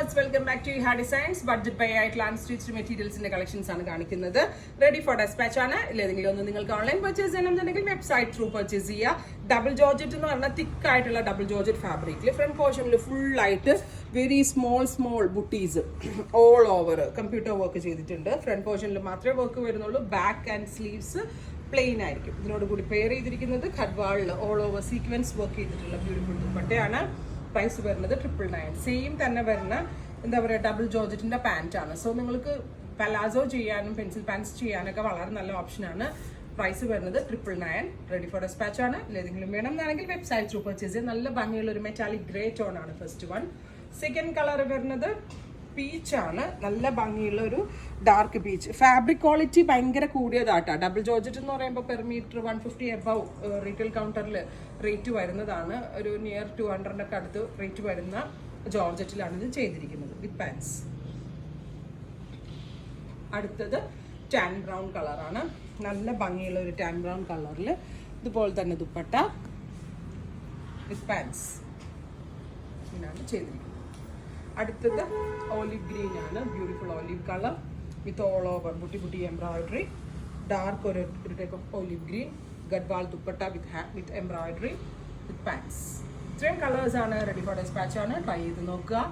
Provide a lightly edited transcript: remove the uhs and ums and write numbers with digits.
Viewers, welcome back to ha designs. Budget buy ആയിട്ടുള്ള unstitched മെറ്റീരിയൽസിന്റെ collections ആണ് കാണിക്കുന്നത്. റെഡി ഫോർ ഡെസ്പാച്ച് ആണ്. ഇല്ലെങ്കിലും ഒന്ന് നിങ്ങൾക്ക് ഓൺലൈൻ പർച്ചേസ് ചെയ്യണമെന്നുണ്ടെങ്കിൽ വെബ്സൈറ്റ് ത്രൂ പർച്ചേസ് ചെയ്യുക. ഡബിൾ ജോർജറ്റ് എന്ന് പറഞ്ഞാൽ തിക്ക് ആയിട്ടുള്ള ഡബിൾ ജോർജറ്റ് ഫാബ്രിക്കിൽ ഫ്രണ്ട് പോർഷനിൽ ഫുൾ ആയിട്ട് very small buttis all over computer work ചെയ്തിട്ടുണ്ട്. ഫ്രണ്ട് പോർഷനിൽ മാത്രമേ വർക്ക് വരുന്നുള്ളൂ. ബാക്ക് ആൻഡ് സ്ലീവ്സ് പ്ലെയിൻ ആയിരിക്കും. ഇതിനോട് കൂടി പെയർ ചെയ്തിരിക്കുന്നത് ഖഡ്വാളിൽ ഓൾ ഓവർ സീക്വൻസ് വർക്ക് ചെയ്തിട്ടുള്ള ബ്യൂട്ടിഫുൾ ദുപ്പട്ടയാണ്. പ്രൈസ് വരുന്നത് 999. സെയിം തന്നെ വരുന്ന എന്താ പറയുക ഡബിൾ ജോർജറ്റിന്റെ പാൻറ് ആണ്. സോ നിങ്ങൾക്ക് പലാസോ ചെയ്യാനും പെൻസിൽ പാൻസ് ചെയ്യാനൊക്കെ വളരെ നല്ല ഓപ്ഷനാണ്. പ്രൈസ് വരുന്നത് 999. റെഡി ഫോർ ഡെസ്പാച്ച് ആണ്. ഏതെങ്കിലും വേണം എന്നാണെങ്കിൽ വെബ്സൈറ്റ് ത്രൂ പർച്ചേസ് ചെയ്യാം. നല്ല ഭംഗിയുള്ള ഒരു മെറ്റാലിക് ഗ്രേ ടോൺ ആണ് ഫസ്റ്റ് വൺ. സെക്കൻഡ് കളർ വരുന്നത് പീച്ചാണ്. നല്ല ഭംഗിയുള്ള ഒരു ഡാർക്ക് പീച്ച്. ഫാബ്രിക് ക്വാളിറ്റി ഭയങ്കര കൂടിയതാട്ടാ. ഡബിൾ ജോർജറ്റ് എന്ന് പറയുമ്പോൾ പെർ മീറ്റർ 150 എബവ് റീറ്റെയിൽ കൗണ്ടറിൽ റേറ്റ് വരുന്നതാണ്. ഒരു നിയർ 200 അടുത്ത് റേറ്റ് വരുന്ന ജോർജറ്റിലാണ് ഇത് ചെയ്തിരിക്കുന്നത് വിത്ത് പാൻസ്. അടുത്തത് ടാൻ ബ്രൗൺ കളറാണ്. നല്ല ഭംഗിയുള്ള ഒരു ടാൻ ബ്രൗൺ കളറിൽ ഇതുപോലെ തന്നെ ദുപ്പട്ട വിത്ത് പാൻസ് ഇങ്ങനെയാണ് ചെയ്തിരിക്കുന്നത്. അടുത്തത് ഓലിവ് ഗ്രീൻ ആണ്. Beautiful olive colour with all over butti embroidery. Dark ഒരു type of olive green. Gadwal dupatta with embroidery with pants. ഇത്രയും കളേഴ്സ് ആണ്. റെഡി ഫോർ ഡെസ്പാച്ച് ആണ്. ട്രൈ ചെയ്ത് നോക്കുക.